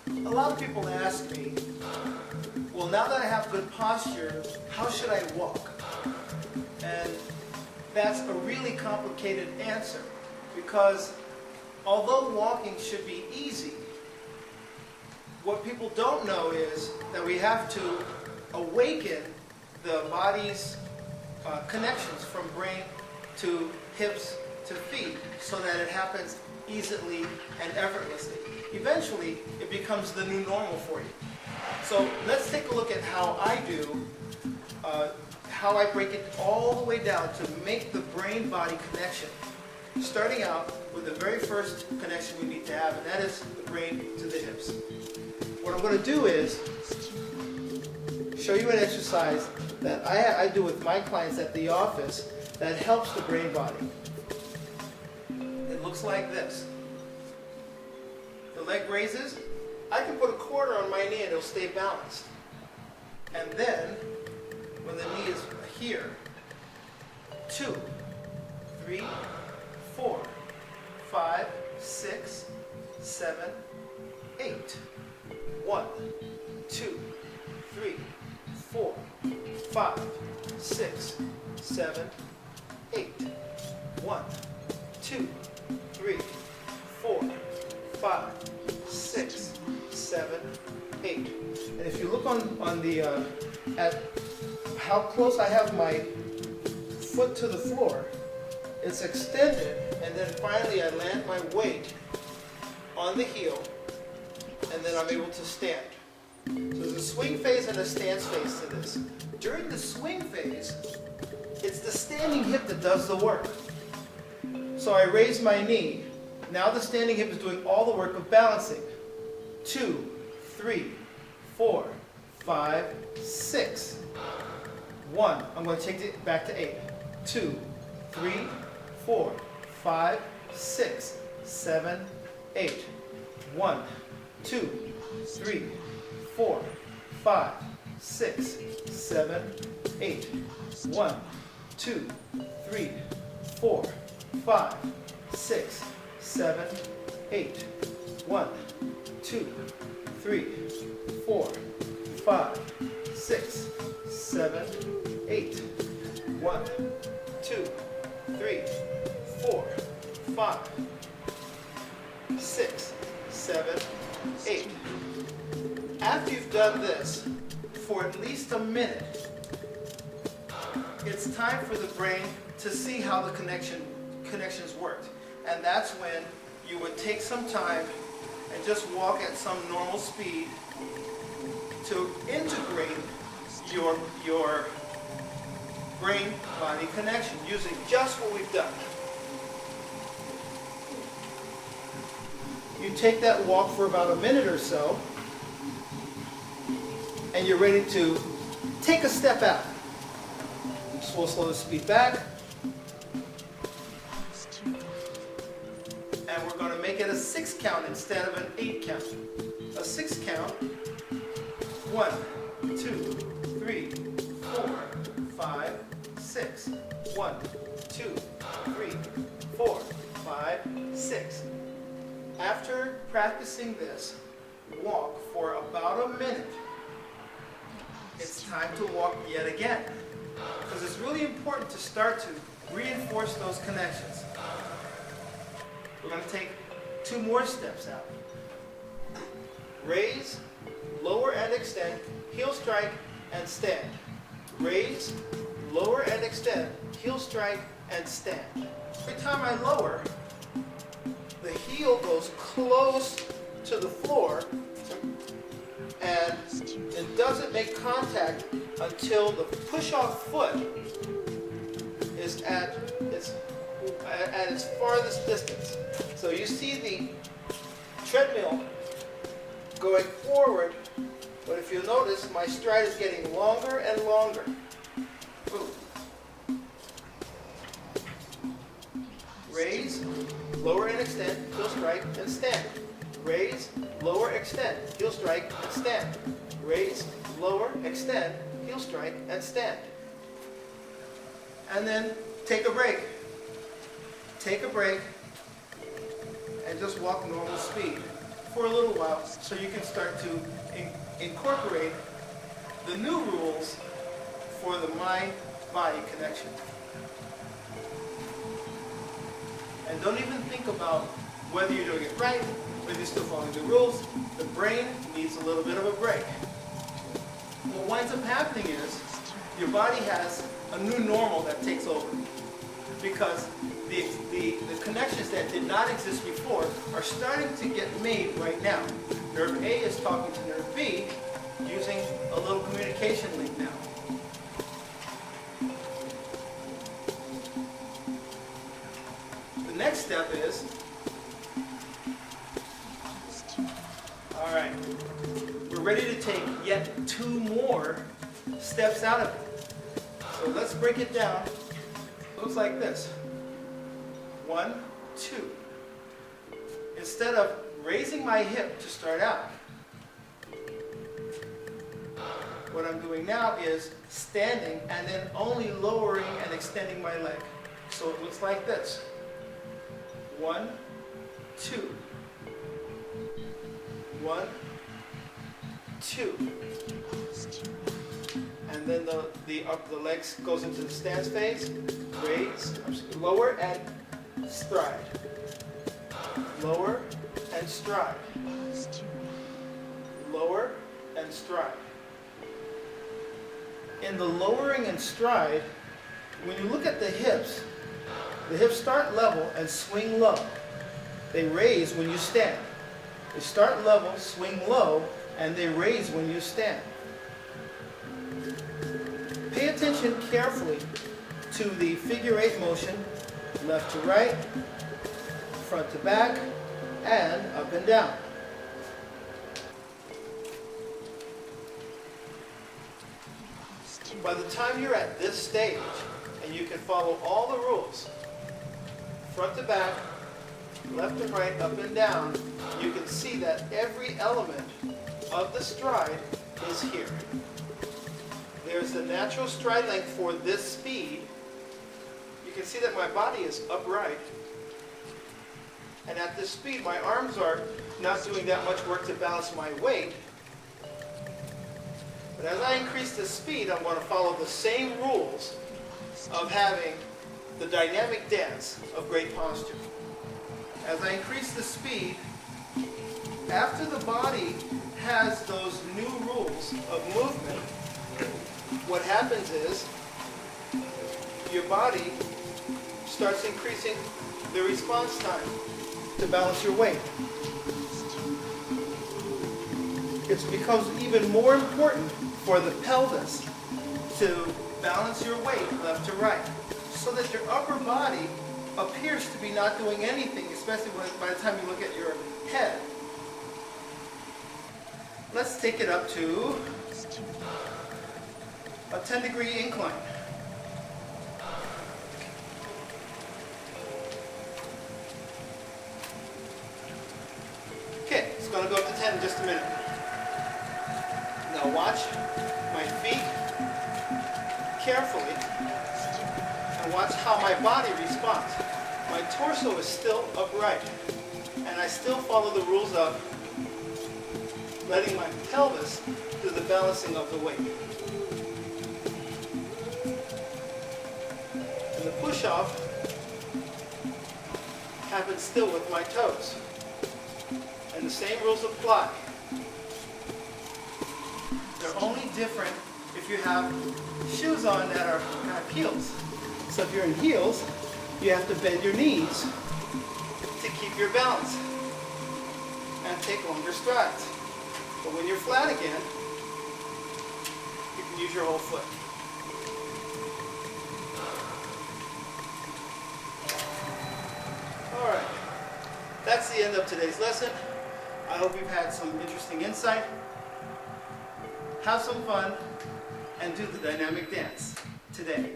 A lot of people ask me, well, now that I have good posture, how should I walk? And that's a really complicated answer, because although walking should be easy, what people don't know is that we have to awaken the body's connections from brain to hips to feet so that it happens easily and effortlessly. Eventually, it becomes the new normal for you. So let's take a look at how I do, how I break it all the way down to make the brain-body connection. Starting out with the very first connection we need to have, and that is the brain to the hips. What I'm going to do is show you an exercise that I do with my clients at the office that helps the brain body. It looks like this. The leg raises. I can put a quarter on my knee and it'll stay balanced. And then, when the knee is here, 2, 3, 4, 5, 6, 7, 8. 1, 2, 3, 4, 5, 6, 7, 8. 1, 2, 3, 4, 5, 6, 7, 8. And if you look on the at how close I have my foot to the floor, it's extended, and then finally I land my weight on the heel, and then I'm able to stand. So there's a swing phase and a stance phase to this. During the swing phase, it's the standing hip that does the work. So I raise my knee. Now the standing hip is doing all the work of balancing. 2, 3, 4, 5, 6. 1. I'm going to take it back to 8. 2, 3, 4, 5, 6, 7, 8. 1, 2, 3, 4, 5, 6, 7, 8. 1, 2, 3, 4, 5, 6, 7, 8. 1, 2, 3, 4, 5, 6, 7, 8. 1, 2, 3, 4, 5, 6, 7, 8. After you've done this for at least a minute, it's time for the brain to see how the connections worked. And that's when you would take some time and just walk at some normal speed to integrate your brain-body connection using just what we've done. You take that walk for about a minute or so, and you're ready to take a step out. So we'll slow the speed back, and we're going to make it a 6 count instead of an 8 count. A 6 count. 1, 2, 3, 4, 5, 6. 1, 2, 3, 4, 5, 6. After practicing this, walk for about a minute. It's time to walk yet again, because it's really important to start to reinforce those connections. We're going to take 2 more steps out. Raise, lower and extend, heel strike, and stand. Raise, lower and extend, heel strike, and stand. Every time I lower, the heel goes close to the floor, and it doesn't make contact until the push-off foot is at its farthest distance. So you see the treadmill going forward, but if you notice, my stride is getting longer and longer. Ooh. Raise, lower and extend, heel strike, and stand. Raise, lower, extend, heel strike, and stand. Raise, lower, extend, heel strike, and stand. And then take a break. Take a break and just walk normal speed for a little while so you can start to incorporate the new rules for the mind-body connection. And don't even think about whether you're doing it right, whether you're still following the rules. The brain needs a little bit of a break. What winds up happening is your body has a new normal that takes over, because the connections that did not exist before are starting to get made right now. Nerve A is talking to nerve B using a little communication link now. The next step is, all right, we're ready to take yet 2 more steps out of it. So let's break it down. Looks like this. 1, 2. Instead of raising my hip to start out, what I'm doing now is standing and then only lowering and extending my leg. So it looks like this. 1, 2. 1, 2. And then the legs goes into the stance phase. Raise, lower and stride. Lower and stride. Lower and stride. In the lowering and stride, when you look at the hips start level and swing low. They raise when you stand. They start level, swing low, and they raise when you stand. Pay attention carefully to the figure 8 motion, left to right, front to back, and up and down. By the time you're at this stage, and you can follow all the rules, front to back, left to right, up and down, you can see that every element of the stride is here. There's the natural stride length for this speed. You can see that my body is upright. And at this speed, my arms are not doing that much work to balance my weight. But as I increase the speed, I'm going to follow the same rules of having the dynamic dance of great posture. As I increase the speed, after the body has those new rules of movement, what happens is your body starts increasing the response time to balance your weight. It becomes even more important for the pelvis to balance your weight left to right, so that your upper body appears to be not doing anything, especially by the time you look at your head. Let's take it up to a 10-degree incline. Okay, it's going to go up to 10 in just a minute. Now watch my feet carefully and watch how my body responds. My torso is still upright, and I still follow the rules of letting my pelvis do the balancing of the weight. And the push-off happens still with my toes. And the same rules apply. They're only different if you have shoes on that have heels. So if you're in heels, you have to bend your knees to keep your balance and take longer strides. But when you're flat again, you can use your whole foot. All right, that's the end of today's lesson. I hope you've had some interesting insight. Have some fun and do the dynamic dance today.